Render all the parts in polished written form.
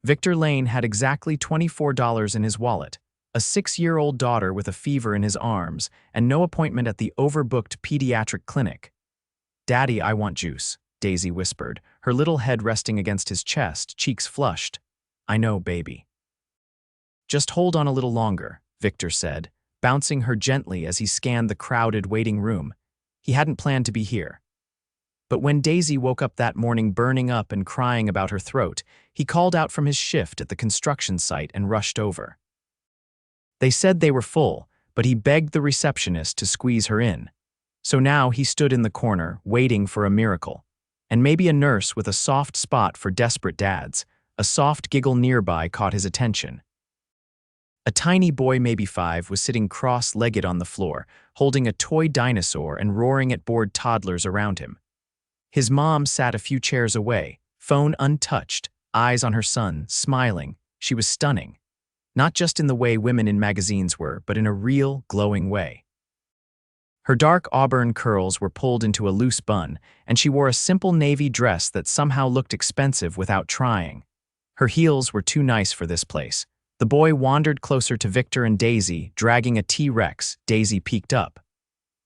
Victor Lane had exactly $24 in his wallet, a 6-year-old daughter with a fever in his arms, and no appointment at the overbooked pediatric clinic. "Daddy, I want juice," Daisy whispered, her little head resting against his chest, cheeks flushed. "I know, baby." "Just hold on a little longer," Victor said, bouncing her gently as he scanned the crowded waiting room. He hadn't planned to be here. But when Daisy woke up that morning burning up and crying about her throat, he called out from his shift at the construction site and rushed over. They said they were full, but he begged the receptionist to squeeze her in. So now he stood in the corner, waiting for a miracle. And maybe a nurse with a soft spot for desperate dads. A soft giggle nearby caught his attention. A tiny boy, maybe 5, was sitting cross-legged on the floor, holding a toy dinosaur and roaring at bored toddlers around him. His mom sat a few chairs away, phone untouched, eyes on her son, smiling. She was stunning. Not just in the way women in magazines were, but in a real, glowing way. Her dark auburn curls were pulled into a loose bun, and she wore a simple navy dress that somehow looked expensive without trying. Her heels were too nice for this place. The boy wandered closer to Victor and Daisy, dragging a T-Rex. Daisy peeked up.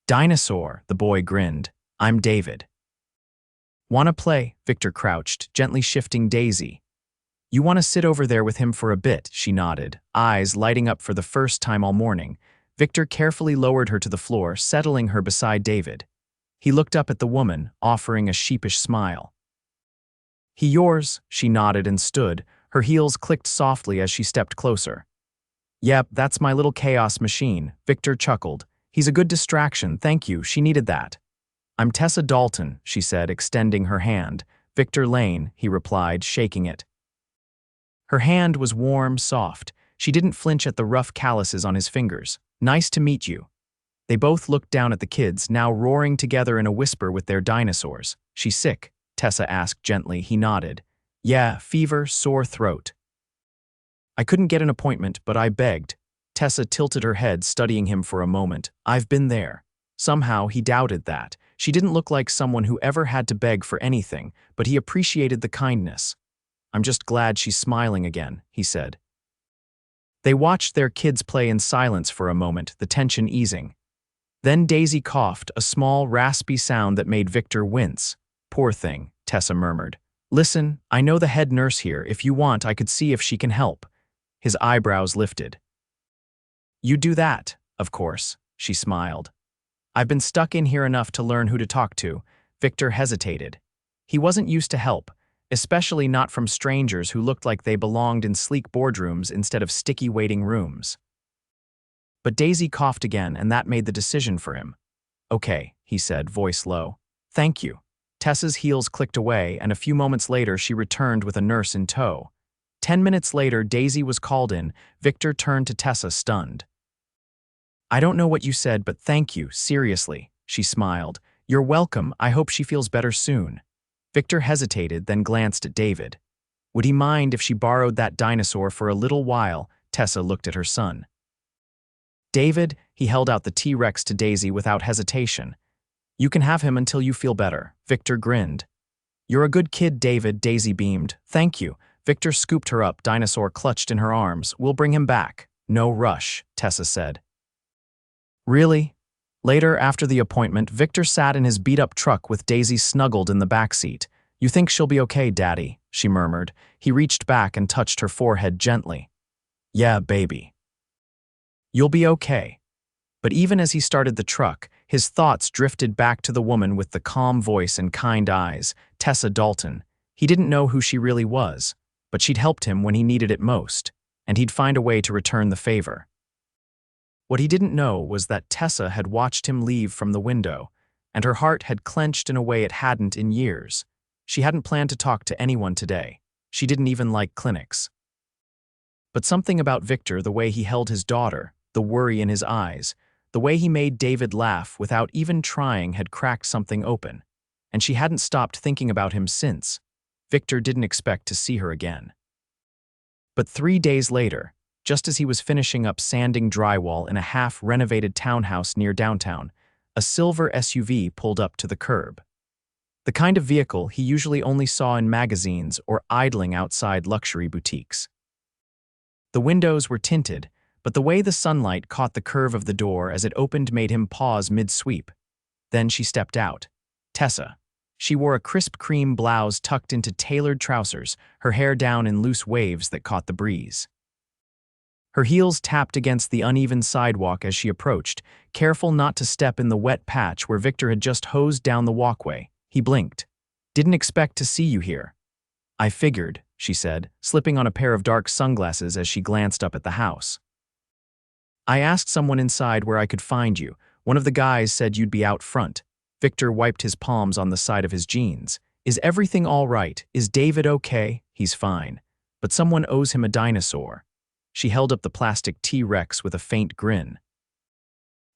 "Dinosaur," the boy grinned. "I'm David." "Wanna play?" Victor crouched, gently shifting Daisy. "You want to sit over there with him for a bit," she nodded, eyes lighting up for the first time all morning. Victor carefully lowered her to the floor, settling her beside David. He looked up at the woman, offering a sheepish smile. "He yours," she nodded and stood. Her heels clicked softly as she stepped closer. "Yep, that's my little chaos machine," Victor chuckled. "He's a good distraction, thank you, she needed that." "I'm Tessa Dalton," she said, extending her hand. "Victor Lane," he replied, shaking it. Her hand was warm, soft. She didn't flinch at the rough calluses on his fingers. "Nice to meet you." They both looked down at the kids, now roaring together in a whisper with their dinosaurs. "She sick?" Tessa asked gently. He nodded. "Yeah, fever, sore throat." "I couldn't get an appointment, but I begged." Tessa tilted her head, studying him for a moment. "I've been there." Somehow he doubted that. She didn't look like someone who ever had to beg for anything, but he appreciated the kindness. "I'm just glad she's smiling again," he said. They watched their kids play in silence for a moment, the tension easing. Then Daisy coughed, a small, raspy sound that made Victor wince. "Poor thing," Tessa murmured. "Listen, I know the head nurse here. If you want, I could see if she can help." His eyebrows lifted. "You do that, of course," she smiled. "I've been stuck in here enough to learn who to talk to." Victor hesitated. He wasn't used to help, especially not from strangers who looked like they belonged in sleek boardrooms instead of sticky waiting rooms. But Daisy coughed again, and that made the decision for him. "Okay," he said, voice low. "Thank you." Tessa's heels clicked away, and a few moments later she returned with a nurse in tow. 10 minutes later, Daisy was called in. Victor turned to Tessa, stunned. "I don't know what you said, but thank you, seriously," she smiled. "You're welcome. I hope she feels better soon." Victor hesitated, then glanced at David. Would he mind if she borrowed that dinosaur for a little while? Tessa looked at her son. "David," he held out the T-Rex to Daisy without hesitation. "You can have him until you feel better." Victor grinned. "You're a good kid, David," Daisy beamed. "Thank you." Victor scooped her up, dinosaur clutched in her arms. "We'll bring him back." "No rush," Tessa said. "Really?" Later, after the appointment, Victor sat in his beat-up truck with Daisy snuggled in the backseat. "You think she'll be okay, Daddy?" she murmured. He reached back and touched her forehead gently. "Yeah, baby. You'll be okay." But even as he started the truck, his thoughts drifted back to the woman with the calm voice and kind eyes, Tessa Dalton. He didn't know who she really was, but she'd helped him when he needed it most, and he'd find a way to return the favor. What he didn't know was that Tessa had watched him leave from the window, and her heart had clenched in a way it hadn't in years. She hadn't planned to talk to anyone today. She didn't even like clinics. But something about Victor, the way he held his daughter, the worry in his eyes, the way he made David laugh without even trying, had cracked something open, and she hadn't stopped thinking about him since. Victor didn't expect to see her again. But 3 days later, just as he was finishing up sanding drywall in a half-renovated townhouse near downtown, a silver SUV pulled up to the curb. the kind of vehicle he usually only saw in magazines or idling outside luxury boutiques. The windows were tinted, but the way the sunlight caught the curve of the door as it opened made him pause mid-sweep. Then she stepped out. Tessa. She wore a crisp cream blouse tucked into tailored trousers, her hair down in loose waves that caught the breeze. Her heels tapped against the uneven sidewalk as she approached, careful not to step in the wet patch where Victor had just hosed down the walkway. He blinked. "Didn't expect to see you here." "I figured," she said, slipping on a pair of dark sunglasses as she glanced up at the house. "I asked someone inside where I could find you. One of the guys said you'd be out front." Victor wiped his palms on the side of his jeans. "Is everything all right? Is David okay?" "He's fine. But someone owes him a dinosaur." She held up the plastic T-Rex with a faint grin.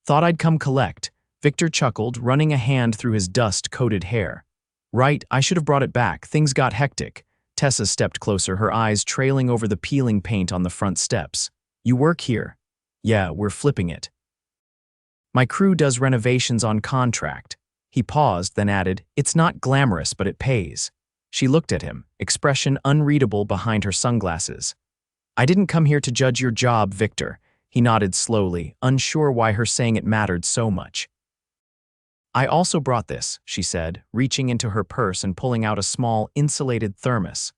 "Thought I'd come collect." Victor chuckled, running a hand through his dust-coated hair. "Right, I should have brought it back. Things got hectic." Tessa stepped closer, her eyes trailing over the peeling paint on the front steps. "You work here?" "Yeah, we're flipping it. My crew does renovations on contract." He paused, then added, "It's not glamorous, but it pays." She looked at him, expression unreadable behind her sunglasses. "I didn't come here to judge your job, Victor." He nodded slowly, unsure why her saying it mattered so much. "I also brought this," she said, reaching into her purse and pulling out a small, insulated thermos.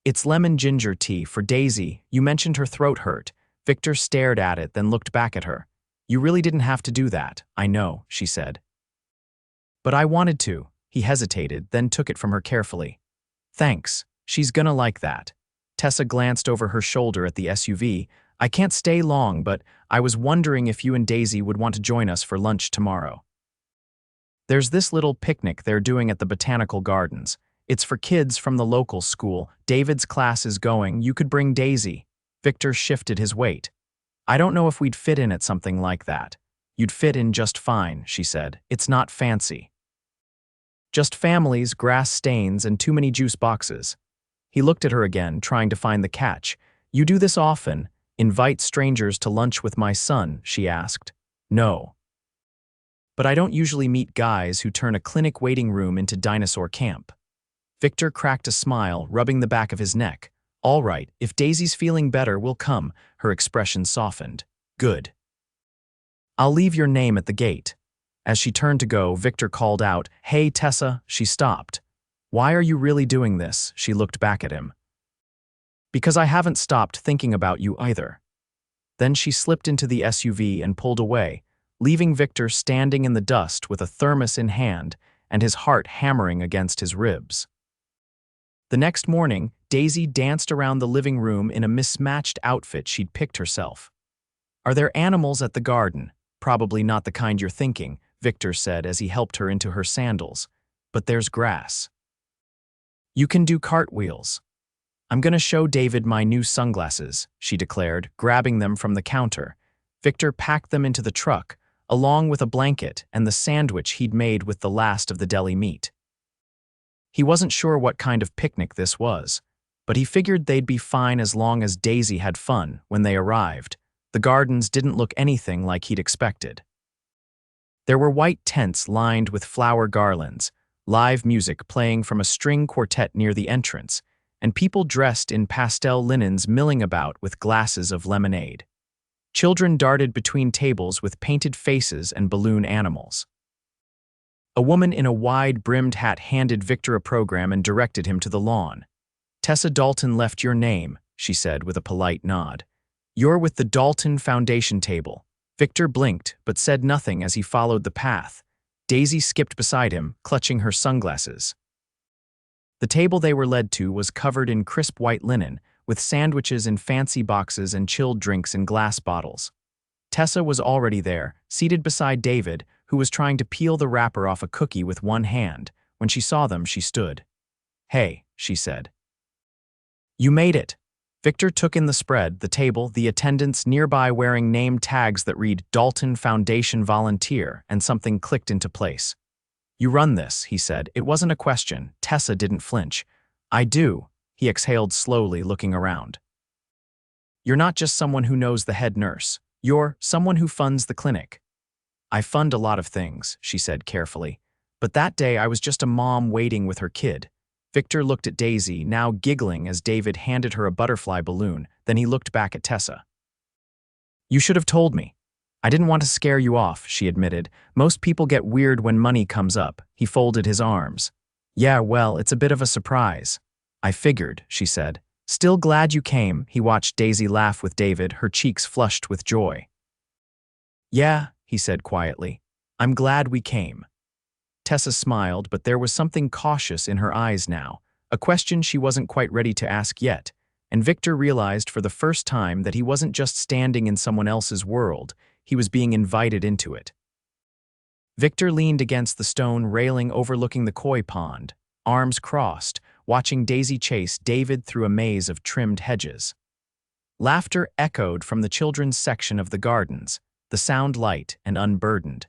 "It's lemon ginger tea for Daisy. You mentioned her throat hurt." Victor stared at it, then looked back at her. "You really didn't have to do that." "I know," she said. "But I wanted to." He hesitated, then took it from her carefully. "Thanks. She's gonna like that." Tessa glanced over her shoulder at the SUV. "I can't stay long, but I was wondering if you and Daisy would want to join us for lunch tomorrow. There's this little picnic they're doing at the botanical gardens. It's for kids from the local school. David's class is going. You could bring Daisy." Victor shifted his weight. "I don't know if we'd fit in at something like that." "You'd fit in just fine," she said. "It's not fancy. Just families, grass stains, and too many juice boxes." He looked at her again, trying to find the catch. "You do this often? Invite strangers to lunch with my son?" she asked. "No. But I don't usually meet guys who turn a clinic waiting room into dinosaur camp." Victor cracked a smile, rubbing the back of his neck. "All right, if Daisy's feeling better, we'll come." Her expression softened. "Good. I'll leave your name at the gate." As she turned to go, Victor called out, "Hey, Tessa." She stopped. "Why are you really doing this?" She looked back at him. "Because I haven't stopped thinking about you either." Then she slipped into the SUV and pulled away, leaving Victor standing in the dust with a thermos in hand and his heart hammering against his ribs. The next morning, Daisy danced around the living room in a mismatched outfit she'd picked herself. "Are there animals at the garden?" "Probably not the kind you're thinking," Victor said as he helped her into her sandals. "But there's grass. You can do cartwheels." "I'm gonna show David my new sunglasses," she declared, grabbing them from the counter. Victor packed them into the truck, along with a blanket and the sandwich he'd made with the last of the deli meat. He wasn't sure what kind of picnic this was, but he figured they'd be fine as long as Daisy had fun. When they arrived, the gardens didn't look anything like he'd expected. There were white tents lined with flower garlands, live music playing from a string quartet near the entrance, and people dressed in pastel linens milling about with glasses of lemonade. Children darted between tables with painted faces and balloon animals. A woman in a wide-brimmed hat handed Victor a program and directed him to the lawn. "Tessa Dalton left your name," she said with a polite nod. "You're with the Dalton Foundation table." Victor blinked, but said nothing as he followed the path. Daisy skipped beside him, clutching her sunglasses. The table they were led to was covered in crisp white linen, with sandwiches in fancy boxes and chilled drinks in glass bottles. Tessa was already there, seated beside David, who was trying to peel the wrapper off a cookie with one hand. When she saw them, she stood. "Hey," she said. "You made it." Victor took in the spread, the table, the attendants nearby wearing name tags that read Dalton Foundation Volunteer, and something clicked into place. "You run this," he said. It wasn't a question. Tessa didn't flinch. "I do." He exhaled slowly, looking around. "You're not just someone who knows the head nurse. You're someone who funds the clinic." "I fund a lot of things," she said carefully, But that day I was just a mom waiting with her kid. Victor looked at Daisy, now giggling as David handed her a butterfly balloon. Then he looked back at Tessa. "You should have told me. I didn't want to scare you off," she admitted. "Most people get weird when money comes up." He folded his arms. "Yeah, well, it's a bit of a surprise." "I figured," she said. "Still glad you came." He watched Daisy laugh with David, her cheeks flushed with joy. "Yeah," he said quietly. "I'm glad we came." Tessa smiled, but there was something cautious in her eyes now, a question she wasn't quite ready to ask yet, and Victor realized for the first time that he wasn't just standing in someone else's world, he was being invited into it. Victor leaned against the stone railing overlooking the koi pond, arms crossed, watching Daisy chase David through a maze of trimmed hedges. Laughter echoed from the children's section of the gardens, the sound light and unburdened.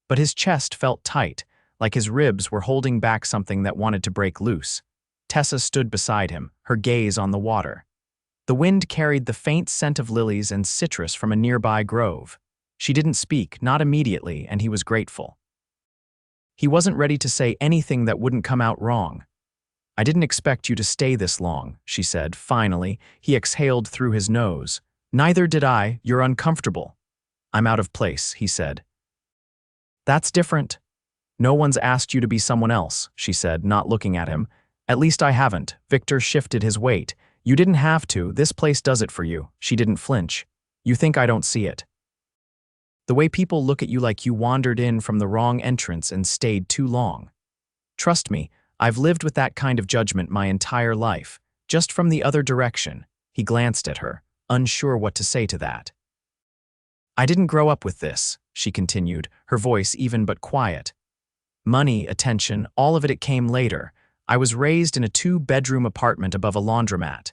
But his chest felt tight, like his ribs were holding back something that wanted to break loose. Tessa stood beside him, her gaze on the water. The wind carried the faint scent of lilies and citrus from a nearby grove. She didn't speak, not immediately, and he was grateful. He wasn't ready to say anything that wouldn't come out wrong. "I didn't expect you to stay this long," she said. Finally, he exhaled through his nose. "Neither did I. You're uncomfortable." "I'm out of place," he said. "That's different." "No one's asked you to be someone else," she said, not looking at him. "At least I haven't." Victor shifted his weight. "You didn't have to. This place does it for you." She didn't flinch. "You think I don't see it? The way people look at you like you wandered in from the wrong entrance and stayed too long. Trust me, I've lived with that kind of judgment my entire life, just from the other direction." He glanced at her, unsure what to say to that. "I didn't grow up with this," she continued, her voice even but quiet. "Money, attention, all of it came later. I was raised in a 2-bedroom apartment above a laundromat.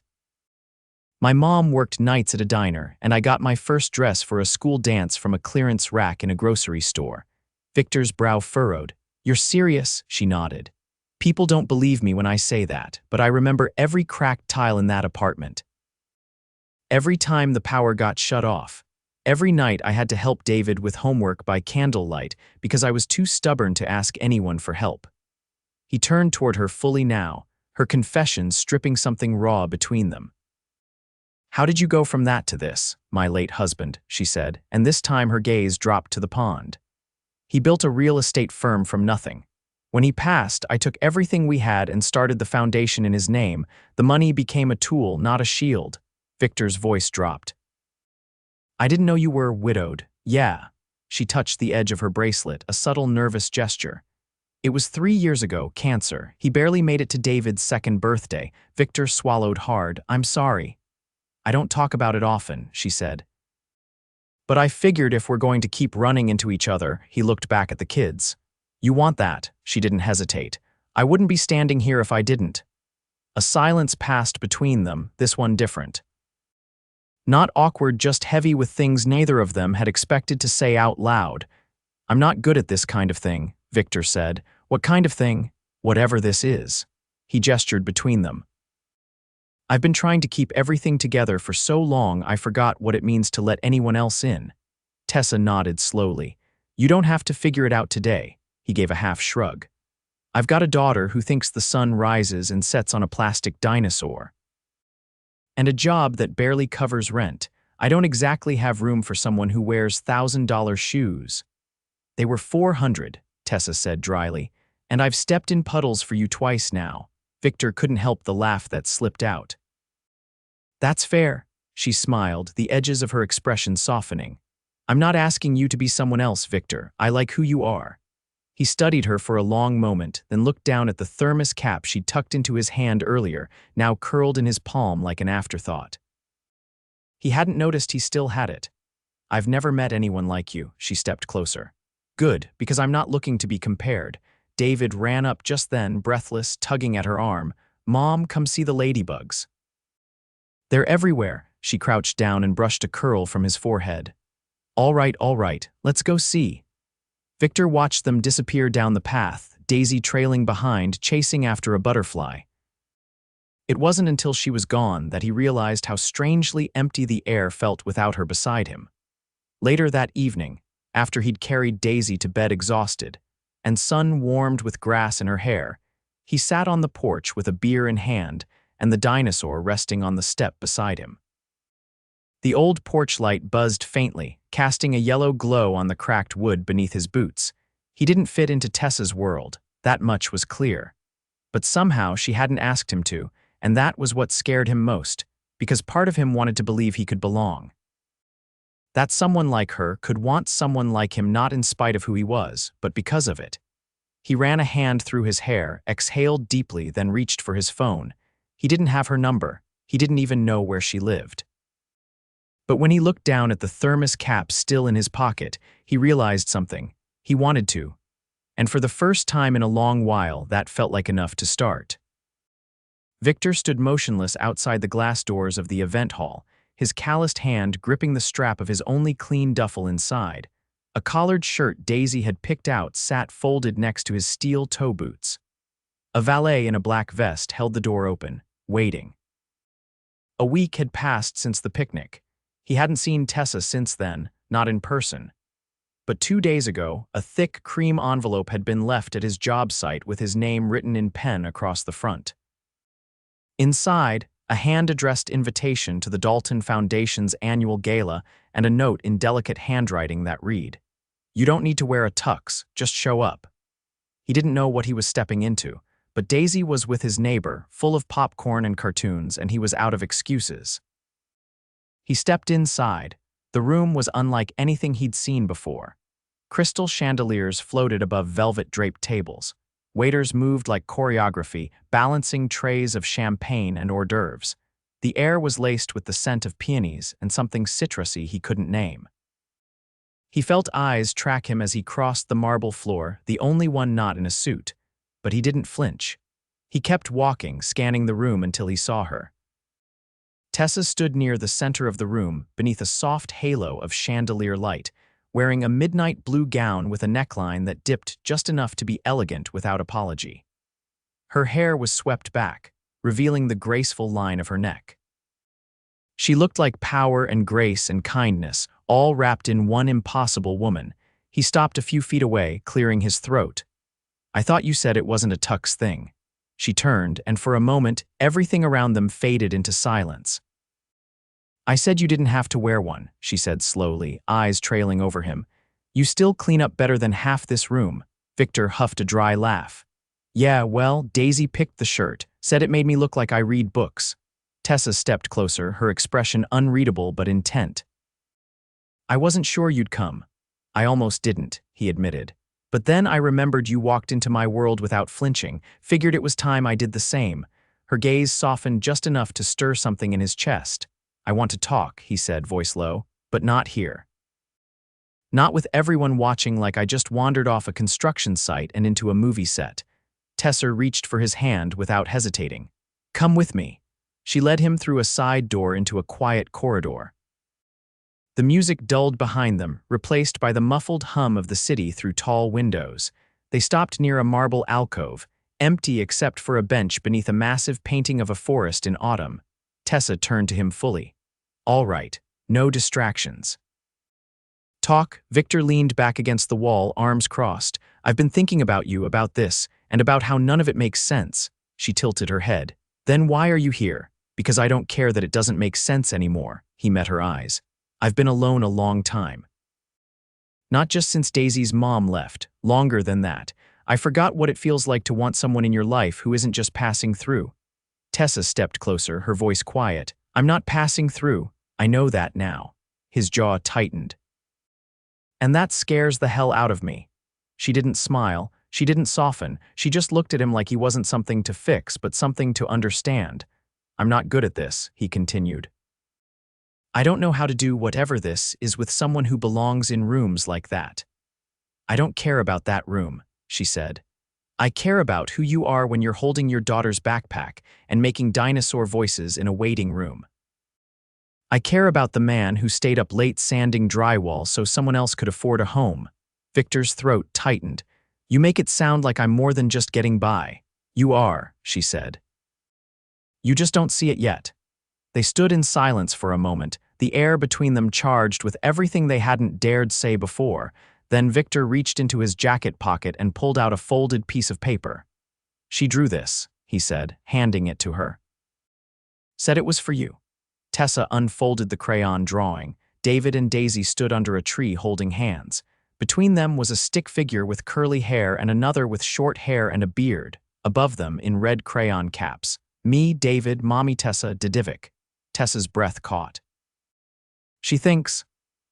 My mom worked nights at a diner, and I got my first dress for a school dance from a clearance rack in a grocery store." Victor's brow furrowed. "You're serious?" She nodded. "People don't believe me when I say that, but I remember every cracked tile in that apartment. Every time the power got shut off. Every night I had to help David with homework by candlelight because I was too stubborn to ask anyone for help." He turned toward her fully now, her confession stripping something raw between them. "How did you go from that to this, my late husband?" she said, and this time her gaze dropped to the pond. "He built a real estate firm from nothing. When he passed, I took everything we had and started the foundation in his name. The money became a tool, not a shield." Victor's voice dropped. "I didn't know you were widowed." "Yeah." She touched the edge of her bracelet, a subtle nervous gesture. "It was 3 years ago, cancer. He barely made it to David's 2nd birthday." Victor swallowed hard. "I'm sorry. I don't talk about it often," she said. "But I figured if we're going to keep running into each other," he looked back at the kids. "You want that?" She didn't hesitate. "I wouldn't be standing here if I didn't." A silence passed between them, this one different. Not awkward, just heavy with things neither of them had expected to say out loud. "I'm not good at this kind of thing," Victor said. "What kind of thing?" "Whatever this is." He gestured between them. "I've been trying to keep everything together for so long I forgot what it means to let anyone else in." Tessa nodded slowly. "You don't have to figure it out today." He gave a half shrug. "I've got a daughter who thinks the sun rises and sets on a plastic dinosaur. And a job that barely covers rent. I don't exactly have room for someone who wears $1,000 shoes." "They were 400, Tessa said dryly, "and I've stepped in puddles for you twice now." Victor couldn't help the laugh that slipped out. "That's fair," she smiled, the edges of her expression softening. "I'm not asking you to be someone else, Victor. I like who you are." He studied her for a long moment, then looked down at the thermos cap she'd tucked into his hand earlier, now curled in his palm like an afterthought. He hadn't noticed he still had it. "I've never met anyone like you." She stepped closer. "Good, because I'm not looking to be compared." David ran up just then, breathless, tugging at her arm. "Mom, come see the ladybugs." "They're everywhere." She crouched down and brushed a curl from his forehead. All right, let's go see." Victor watched them disappear down the path, Daisy trailing behind, chasing after a butterfly. It wasn't until she was gone that he realized how strangely empty the air felt without her beside him. Later that evening, after he'd carried Daisy to bed exhausted, and sun warmed with grass in her hair. He sat on the porch with a beer in hand and the dinosaur resting on the step beside him. The old porch light buzzed faintly, casting a yellow glow on the cracked wood beneath his boots. He didn't fit into Tessa's world, that much was clear. But somehow she hadn't asked him to, and that was what scared him most, because part of him wanted to believe he could belong. That someone like her could want someone like him not in spite of who he was, but because of it. He ran a hand through his hair, exhaled deeply, then reached for his phone. He didn't have her number. He didn't even know where she lived. But when he looked down at the thermos cap still in his pocket, he realized something. He wanted to. And for the first time in a long while, that felt like enough to start. Victor stood motionless outside the glass doors of the event hall, his calloused hand gripping the strap of his only clean duffel inside. A collared shirt Daisy had picked out sat folded next to his steel toe boots. A valet in a black vest held the door open, waiting. A week had passed since the picnic. He hadn't seen Tessa since then, not in person. But 2 days ago, a thick cream envelope had been left at his job site with his name written in pen across the front. Inside, a hand-addressed invitation to the Dalton Foundation's annual gala and a note in delicate handwriting that read, "You don't need to wear a tux, just show up." He didn't know what he was stepping into, but Daisy was with his neighbor, full of popcorn and cartoons, and he was out of excuses. He stepped inside. The room was unlike anything he'd seen before. Crystal chandeliers floated above velvet-draped tables. Waiters moved like choreography, balancing trays of champagne and hors d'oeuvres. The air was laced with the scent of peonies and something citrusy he couldn't name. He felt eyes track him as he crossed the marble floor, the only one not in a suit. But he didn't flinch. He kept walking, scanning the room until he saw her. Tessa stood near the center of the room, beneath a soft halo of chandelier light, wearing a midnight blue gown with a neckline that dipped just enough to be elegant without apology. Her hair was swept back, revealing the graceful line of her neck. She looked like power and grace and kindness, all wrapped in one impossible woman. He stopped a few feet away, clearing his throat. "I thought you said it wasn't a tux thing." She turned, and for a moment, everything around them faded into silence. "I said you didn't have to wear one," she said slowly, eyes trailing over him. "You still clean up better than half this room." Victor huffed a dry laugh. "Yeah, well, Daisy picked the shirt, said it made me look like I read books." Tessa stepped closer, her expression unreadable but intent. "I wasn't sure you'd come." "I almost didn't," he admitted. "But then I remembered you walked into my world without flinching, figured it was time I did the same." Her gaze softened just enough to stir something in his chest. "I want to talk," he said, voice low, "but not here. Not with everyone watching like I just wandered off a construction site and into a movie set." Tessa reached for his hand without hesitating. "Come with me." She led him through a side door into a quiet corridor. The music dulled behind them, replaced by the muffled hum of the city through tall windows. They stopped near a marble alcove, empty except for a bench beneath a massive painting of a forest in autumn. Tessa turned to him fully. "All right, no distractions." "Talk." Victor leaned back against the wall, arms crossed. "I've been thinking about you, about this, and about how none of it makes sense." She tilted her head. "Then why are you here?" "Because I don't care that it doesn't make sense anymore." He met her eyes. "I've been alone a long time. Not just since Daisy's mom left, longer than that. I forgot what it feels like to want someone in your life who isn't just passing through." Tessa stepped closer, her voice quiet. "I'm not passing through. I know that now." His jaw tightened. "And that scares the hell out of me." She didn't smile. She didn't soften. She just looked at him like he wasn't something to fix, but something to understand. "I'm not good at this," he continued. "I don't know how to do whatever this is with someone who belongs in rooms like that." "I don't care about that room," she said. "I care about who you are when you're holding your daughter's backpack and making dinosaur voices in a waiting room. I care about the man who stayed up late sanding drywall so someone else could afford a home." Victor's throat tightened. "You make it sound like I'm more than just getting by." "You are," she said. "You just don't see it yet." They stood in silence for a moment, the air between them charged with everything they hadn't dared say before. Then Victor reached into his jacket pocket and pulled out a folded piece of paper. "She drew this," he said, handing it to her. "Said it was for you." Tessa unfolded the crayon drawing. David and Daisy stood under a tree holding hands. Between them was a stick figure with curly hair and another with short hair and a beard. Above them, in red crayon caps, "Me, David, Mommy Tessa, Didivik." Tessa's breath caught. "She thinks—"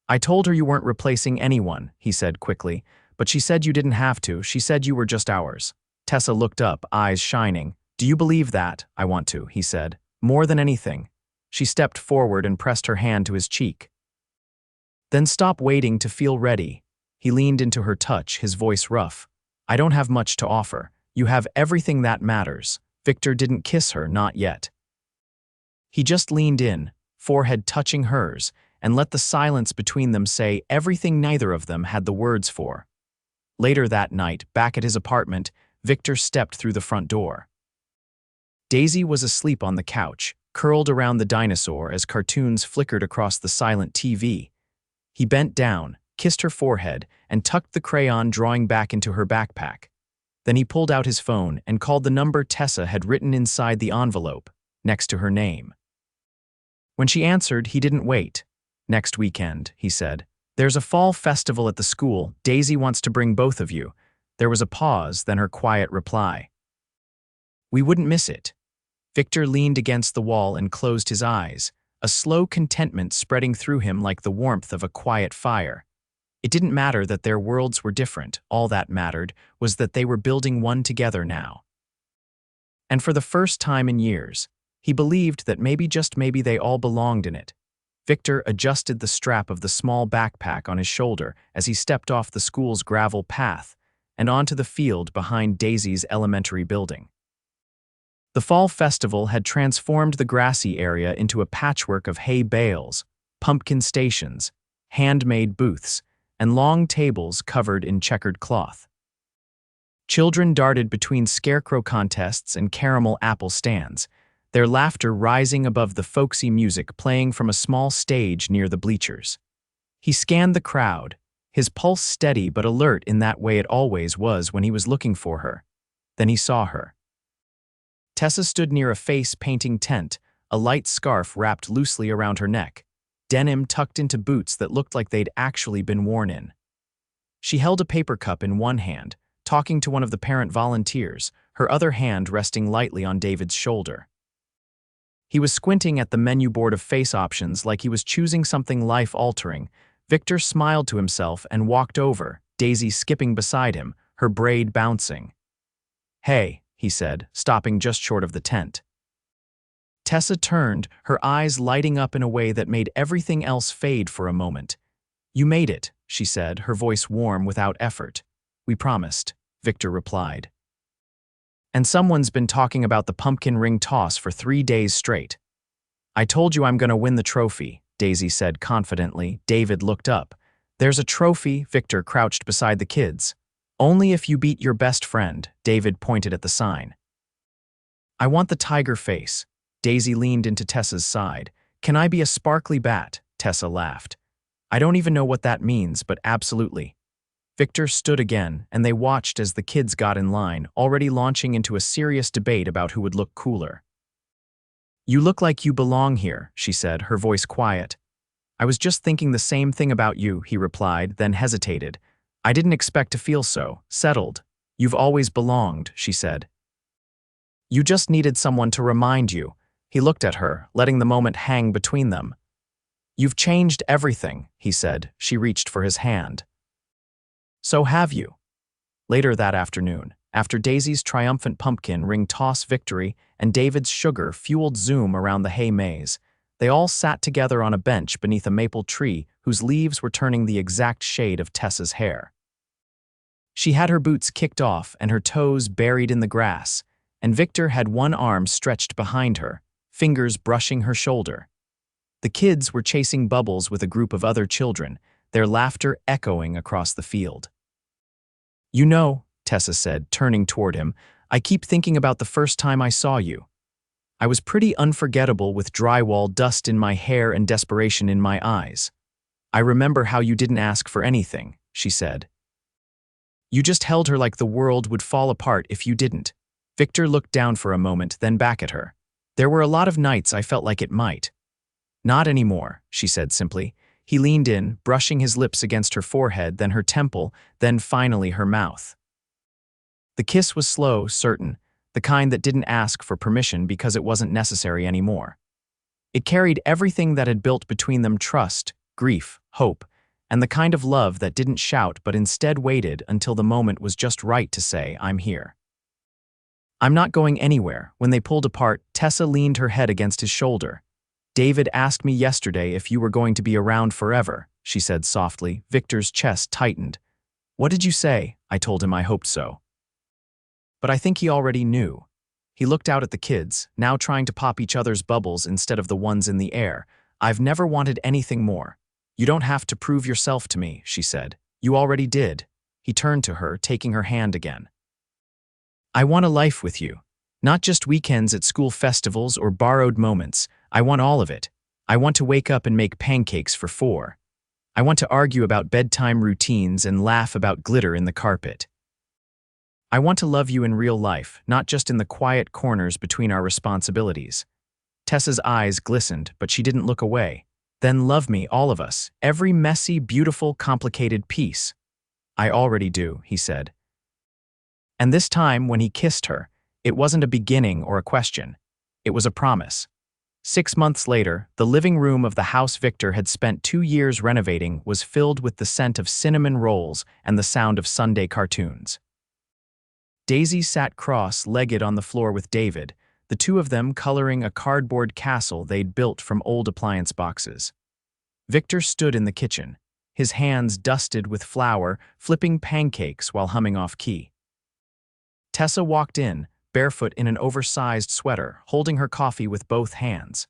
"I told her you weren't replacing anyone," he said quickly, "but she said you didn't have to. She said you were just ours." Tessa looked up, eyes shining. "Do you believe that?" "I want to," he said. "More than anything." She stepped forward and pressed her hand to his cheek. "Then stop waiting to feel ready." He leaned into her touch, his voice rough. "I don't have much to offer. You have everything that matters." Victor didn't kiss her, not yet. He just leaned in, forehead touching hers, and let the silence between them say everything neither of them had the words for. Later that night, back at his apartment, Victor stepped through the front door. Daisy was asleep on the couch, curled around the dinosaur as cartoons flickered across the silent TV. He bent down, kissed her forehead, and tucked the crayon drawing back into her backpack. Then he pulled out his phone and called the number Tessa had written inside the envelope, next to her name. When she answered, he didn't wait. "Next weekend," he said. "There's a fall festival at the school. Daisy wants to bring both of you." There was a pause, then her quiet reply. "We wouldn't miss it." Victor leaned against the wall and closed his eyes, a slow contentment spreading through him like the warmth of a quiet fire. It didn't matter that their worlds were different. All that mattered was that they were building one together now. And for the first time in years, he believed that maybe, just maybe, they all belonged in it. Victor adjusted the strap of the small backpack on his shoulder as he stepped off the school's gravel path and onto the field behind Daisy's elementary building. The fall festival had transformed the grassy area into a patchwork of hay bales, pumpkin stations, handmade booths, and long tables covered in checkered cloth. Children darted between scarecrow contests and caramel apple stands, their laughter rising above the folksy music playing from a small stage near the bleachers. He scanned the crowd, his pulse steady but alert in that way it always was when he was looking for her. Then he saw her. Tessa stood near a face-painting tent, a light scarf wrapped loosely around her neck, denim tucked into boots that looked like they'd actually been worn in. She held a paper cup in one hand, talking to one of the parent volunteers, her other hand resting lightly on David's shoulder. He was squinting at the menu board of face options like he was choosing something life-altering. Victor smiled to himself and walked over, Daisy skipping beside him, her braid bouncing. "Hey," he said, stopping just short of the tent. Tessa turned, her eyes lighting up in a way that made everything else fade for a moment. "You made it," she said, her voice warm without effort. "We promised," Victor replied. "And someone's been talking about the pumpkin ring toss for 3 days straight." "I told you I'm going to win the trophy," Daisy said confidently. David looked up. "There's a trophy," Victor crouched beside the kids. "Only if you beat your best friend," David pointed at the sign. "I want the tiger face." Daisy leaned into Tessa's side. "Can I be a sparkly bat?" Tessa laughed. "I don't even know what that means, but absolutely." Victor stood again, and they watched as the kids got in line, already launching into a serious debate about who would look cooler. "You look like you belong here," she said, her voice quiet. "I was just thinking the same thing about you," he replied, then hesitated. "I didn't expect to feel so settled." "You've always belonged," she said. "You just needed someone to remind you." He looked at her, letting the moment hang between them. "You've changed everything," he said. She reached for his hand. "So have you." Later that afternoon, after Daisy's triumphant pumpkin ring toss victory and David's sugar-fueled zoom around the hay maze, they all sat together on a bench beneath a maple tree whose leaves were turning the exact shade of Tessa's hair. She had her boots kicked off and her toes buried in the grass, and Victor had one arm stretched behind her, fingers brushing her shoulder. The kids were chasing bubbles with a group of other children, their laughter echoing across the field. "You know," Tessa said, turning toward him, "I keep thinking about the first time I saw you. I was pretty unforgettable with drywall dust in my hair and desperation in my eyes. I remember how you didn't ask for anything," she said. You just held her like the world would fall apart if you didn't. Victor looked down for a moment, then back at her. There were a lot of nights I felt like it might. Not anymore, she said simply. He leaned in, brushing his lips against her forehead, then her temple, then finally her mouth. The kiss was slow, certain, the kind that didn't ask for permission because it wasn't necessary anymore. It carried everything that had built between them: trust, grief, hope, and the kind of love that didn't shout but instead waited until the moment was just right to say, I'm here. I'm not going anywhere. When they pulled apart, Tessa leaned her head against his shoulder. David asked me yesterday if you were going to be around forever, she said softly. Victor's chest tightened. What did you say? I told him I hoped so. But I think he already knew. He looked out at the kids, now trying to pop each other's bubbles instead of the ones in the air. I've never wanted anything more. You don't have to prove yourself to me, she said. You already did. He turned to her, taking her hand again. I want a life with you. Not just weekends at school festivals or borrowed moments. I want all of it. I want to wake up and make pancakes for 4. I want to argue about bedtime routines and laugh about glitter in the carpet. I want to love you in real life, not just in the quiet corners between our responsibilities. Tessa's eyes glistened, but she didn't look away. Then love me, all of us, every messy, beautiful, complicated piece. I already do, he said. And this time, when he kissed her, it wasn't a beginning or a question. It was a promise. 6 months later, the living room of the house Victor had spent 2 years renovating was filled with the scent of cinnamon rolls and the sound of Sunday cartoons. Daisy sat cross-legged on the floor with David, the two of them coloring a cardboard castle they'd built from old appliance boxes. Victor stood in the kitchen, his hands dusted with flour, flipping pancakes while humming off-key. Tessa walked in, barefoot in an oversized sweater, holding her coffee with both hands.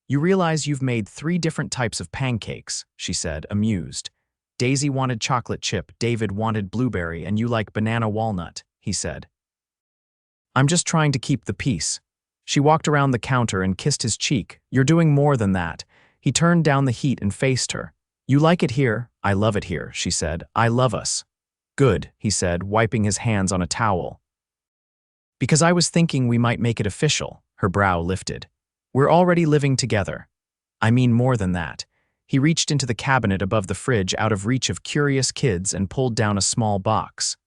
You realize you've made 3 different types of pancakes, she said, amused. Daisy wanted chocolate chip, David wanted blueberry, and you like banana walnut, he said. I'm just trying to keep the peace. She walked around the counter and kissed his cheek. You're doing more than that. He turned down the heat and faced her. You like it here? I love it here, she said. I love us. Good, he said, wiping his hands on a towel. Because I was thinking we might make it official, her brow lifted. We're already living together. I mean more than that. He reached into the cabinet above the fridge out of reach of curious kids and pulled down a small box.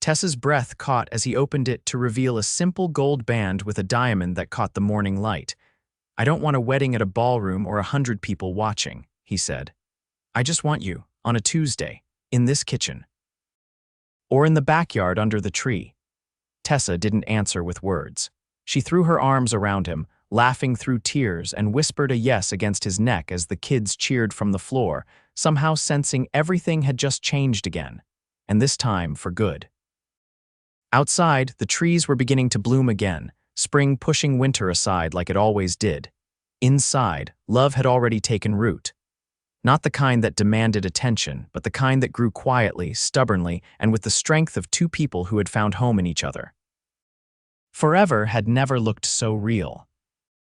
Tessa's breath caught as he opened it to reveal a simple gold band with a diamond that caught the morning light. I don't want a wedding at a ballroom or 100 people watching, he said. I just want you, on a Tuesday, in this kitchen. Or in the backyard under the tree. Tessa didn't answer with words. She threw her arms around him, laughing through tears, and whispered a yes against his neck as the kids cheered from the floor, somehow sensing everything had just changed again, and this time for good. Outside, the trees were beginning to bloom again, spring pushing winter aside like it always did. Inside, love had already taken root. Not the kind that demanded attention, but the kind that grew quietly, stubbornly, and with the strength of 2 people who had found home in each other. Forever had never looked so real.